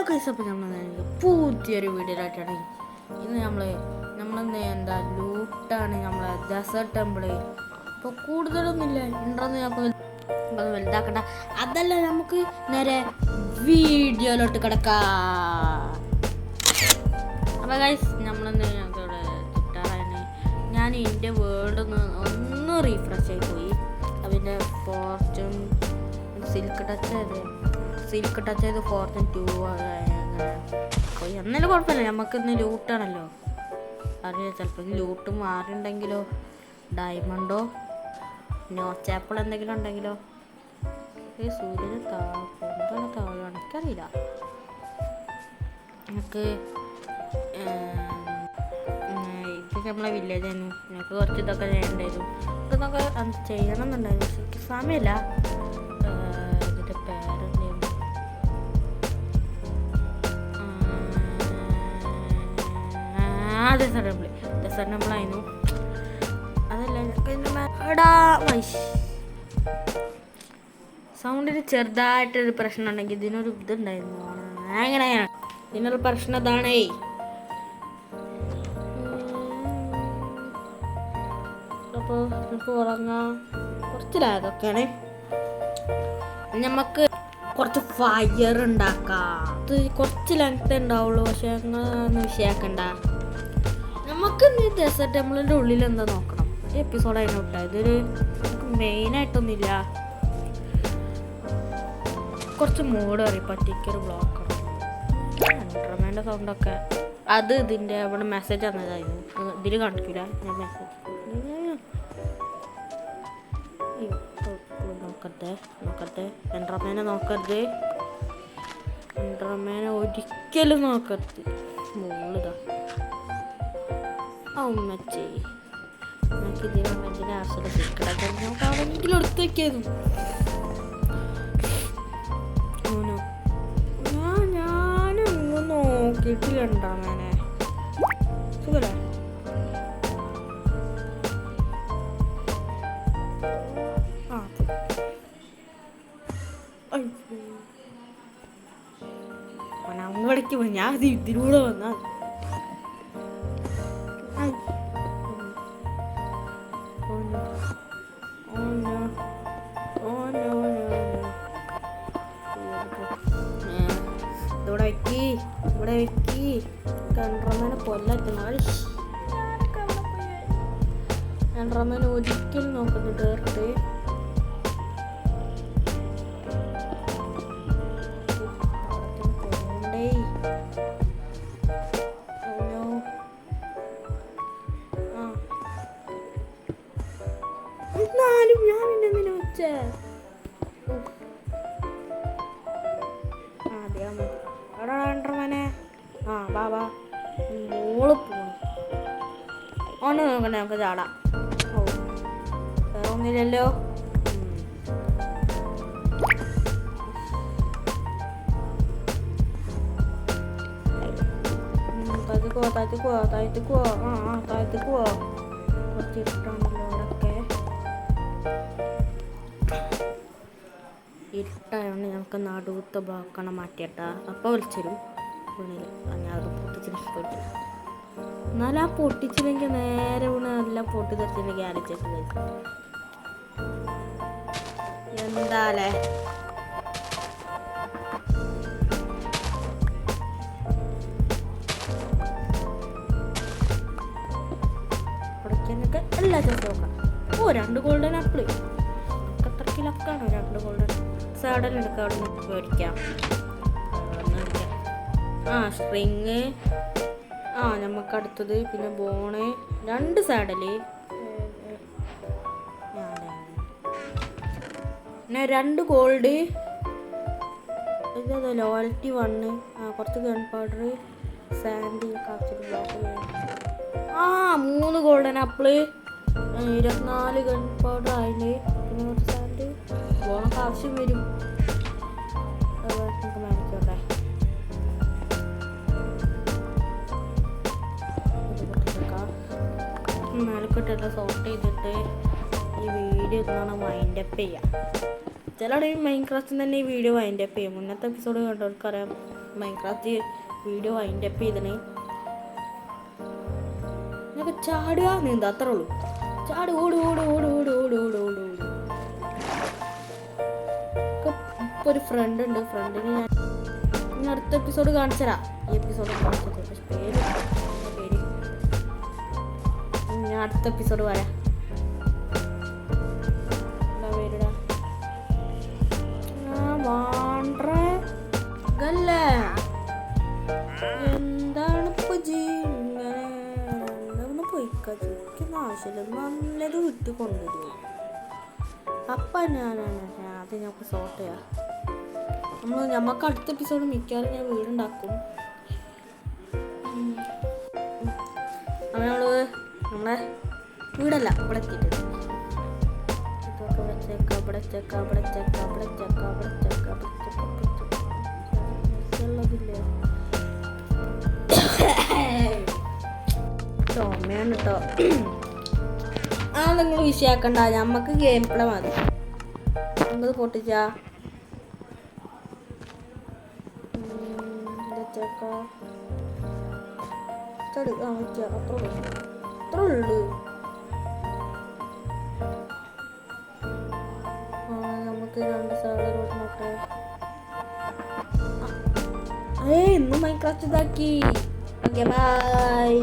Guys, അപ്പോൾ പുതിയൊരു വീഡിയോയിലായിട്ടാണ് ഇന്ന് നമ്മളെന്ത് എന്താ ലൂട്ടാണ് നമ്മളെ ഡെസേർട്ട് ടെമ്പിൾ. ഇപ്പോൾ കൂടുതലൊന്നുമില്ല, ഇൻട്രോന്ന് ഞങ്ങൾക്ക് വലുതാക്കണ്ട. അതല്ല, നമുക്ക് നേരെ വീഡിയോയിലോട്ട് കിടക്കാം. അപ്പോൾ ഗൈസ്, നമ്മളെന്ത് ഞങ്ങൾക്കിവിടെ കിട്ടാറാണ്. ഞാൻ എൻ്റെ വേൾഡ് ഒന്ന് റീഫ്രഷ് ആയി പോയി. അതിൻ്റെ ഫോർച്യൂൺ സിൽക്ക് ടച്ച് ചെയ്ത് ഫോർച്യൂൺ 2 പോയി. എന്നാലും കുഴപ്പമില്ല, നമുക്കിന്ന് ലൂട്ടാണല്ലോ. അറിയാം, ചിലപ്പോൾ ലൂട്ട് മാറിയിട്ടുണ്ടെങ്കിലോ ഡയമണ്ടോ നോച്ചാപ്പിൾ എന്തെങ്കിലും ഉണ്ടെങ്കിലോ. ഈ സൂര്യന് എന്താണ് താഴെ എനിക്കറിയില്ല. നമുക്ക് ഇത് നമ്മളെ വില്ലേജ് ആയിരുന്നു. ഞങ്ങൾക്ക് കുറച്ച് ഇതൊക്കെ ചെയ്യണ്ടായിരുന്നു. ഇതൊക്കെ ചെയ്യണം എന്നുണ്ടായിരുന്നു, പക്ഷെ എനിക്ക് സമയമില്ല. ഇതിൻ്റെ പേരെന്തായിരുന്നു? ഡെസേർട്ട് ടെമ്പിളായിരുന്നു. അതല്ല, സൗണ്ടിന് ചെറുതായിട്ടൊരു പ്രശ്നം ഉണ്ടെങ്കിൽ ഇതിനൊരു ഇതുണ്ടായിരുന്നു. എങ്ങനെയാണ് ഇതിനൊരു പ്രശ്നം? ഇതാണേ, അപ്പോൾ നമുക്ക് ഉറങ്ങാം. കുറച്ച് ലാഗൊക്കെയാണ്. നമുക്ക് കുറച്ച് ഫയർ ഉണ്ടാക്കാം. ഇത് കുറച്ച് ലെങ്ത് ഉണ്ടാവുള്ളൂ, പക്ഷെ അങ്ങനൊന്നും വിഷയാക്കണ്ട. നമുക്ക് ഈ ഡെസേർട്ട് ടെമ്പിളിൻ്റെ ഉള്ളിൽ എന്താ നോക്കണം. ഈ എപ്പിസോഡ് അതിന് വിട്ടാ. ഇതൊരു നമുക്ക് മെയിനായിട്ടൊന്നുമില്ല. കുറച്ച് മോഡ് പറയും, പറ്റിക്കൊരു ബ്ലോക്കാണ്. എൻ്റർമേൻ്റെ സൗണ്ടൊക്കെ അത് ഇതിൻ്റെ അവിടെ മെസ്സേജ് തന്നതായിരുന്നു. ഇതിൽ കാണിക്കില്ല ഞാൻ മെസ്സേജ്. നോക്കട്ടെ എൻ്റർമേനെ നോക്കരുത്. എൻ്റർമേനെ ഒരിക്കലും നോക്കരുത്. മോളിതാ ഉമ്മച്ചേ, നമുക്ക് ഇതിനെ ആവശ്യമില്ല. സിൽക്കടൊക്കെ നമുക്ക് ആരെങ്കിലും എടുത്ത് വയ്ക്കായിരുന്നു. ഞാനൊന്നും നോക്കിയിട്ടില്ല എൻ്റർമേനെ. സുഖല്ലേ? അങ്ങടയ്ക്ക് പോയി, ഞാൻ ഇതിലൂടെ വന്നാൽ ഇവിടെ വെക്കി എൻ്റർമേനെ കൊല്ലറ്റുന്ന. എൻ്റർമേനെ ഒരിക്കലും നോക്കുന്നു ഡയറക്റ്റ്. എന്നാലും ഞാൻ പിന്നെ വെച്ചേ എൻ്റർമേനെ. ബാബാ മോള് പോണു. ഓനെ നോക്കണ്ടേ, നമുക്ക് ചാടാം. ഓ, വേറെ ഒന്നുമില്ലല്ലോ. താഴ്ത്തിക്കുവോ. താഴ്ത്തിക്കുവോ. കുറച്ച് ഇഷ്ടമാണല്ലോ അവിടെയൊക്കെ. ഇരുട്ടായതുകൊണ്ട് ഞങ്ങൾക്ക് നടുവത്തെ ബ്ലോക്കാണ് മാറ്റിയിട്ടാ. അപ്പോൾ വിളിച്ചരും ഞാൻ അത് പൊട്ടിച്ചിട്ട് എന്നാലും ആ പൊട്ടിച്ചില്ലെങ്കിൽ നേരെ വീണ് എല്ലാം പൊട്ടി തെറിച്ചിട്ടുണ്ടെങ്കിൽ ആലോചിച്ചിട്ട് എന്താലേ. പൊടിക്കാനൊക്കെ എല്ലാ ദിവസവും നോക്കാം. 2 ഗോൾഡൻ ആപ്പിള് അത്രയ്ക്ക് ലക്കാണോ? 2 ഗോൾഡൻ സാഡൻ എടുക്കാം. അവിടെ നിന്ന് മേടിക്കാം. സ്ട്രിങ് നമുക്ക് അടുത്തത്. പിന്നെ ബോണ് 2 സാഡല്, പിന്നെ 2 ഗോൾഡ്. ഇതേതോ ലോയൽറ്റി 1. കുറച്ച് gun powder, sand, capture block. 3 golden apple, 24 gun powder അതിൽ. പിന്നെ കുറച്ച് സാൻഡ്. ബോണൊക്കെ ആവശ്യം വരും. നമുക്ക് മേടിച്ചോട്ടെ. മേലക്കിട്ടെല്ലാം സോർട്ട് ചെയ്തിട്ട് ഈ വീഡിയോ എന്നാണ് വൈൻഡപ്പ് ചെയ്യുക. ചിലവിടെ ഈ മൈൻക്രാഫ്റ്റിൽ തന്നെ ഈ വീഡിയോ വൈൻഡപ്പ് ചെയ്യും. മുന്നത്തെ എപ്പിസോഡ് കണ്ടവർക്കറിയാം മൈൻക്രാഫ്റ്റ് വീഡിയോ വൈൻഡ് അപ്പ് ചെയ്തണേ. എന്നൊക്കെ ചാടുക നീന്താ, അത്രേ ഉള്ളൂ. ചാട്, ഓട് ഓട് ഓട് ഓട് ഓട് ഓട് ഓട് ഓട്. ഇപ്പൊ ഒരു ഫ്രണ്ട് ഉണ്ട്. ഫ്രണ്ടിന് ഞാൻ അടുത്ത എപ്പിസോഡ് കാണിച്ചുതരാം. ഈ എപ്പിസോഡ് കാണിച്ചത് പക്ഷെ പേര് ഞാൻ അടുത്ത എപ്പിസോഡ് വരാം. എന്താ പേരിടാ? എന്താണ് ഇപ്പൊ ഇങ്ങനെ പോയിക്കുന്ന ആവശ്യമില്ല. നല്ലത് വിട്ട് കൊണ്ടുവരുമോ? അപ്പം അത് ഞങ്ങൾക്ക് സോർട്ട് ചെയ്യാം. നമുക്ക് അടുത്ത എപ്പിസോഡ് മിക്കവാറും ഞാൻ വീടുണ്ടാക്കും. അപ്പോൾ നമ്മളെ വീടല്ല ഇവിടെ എത്തിയിട്ടുണ്ട്. ചുമയാണ് കേട്ടോ. ആ നിങ്ങൾ വിഷയാക്കണ്ട, ഞമ്മക്ക് ഗെയിം പ്ലേ മതി. എന്തത് പൊട്ടിച്ചാ അത്രേ ഉള്ളൂ. നമുക്ക് 2 സാധനം നോട്ടെ. ഇന്ന് മൈൻക്രാഫ്റ്റ് ഇതാക്കി. Okay bye.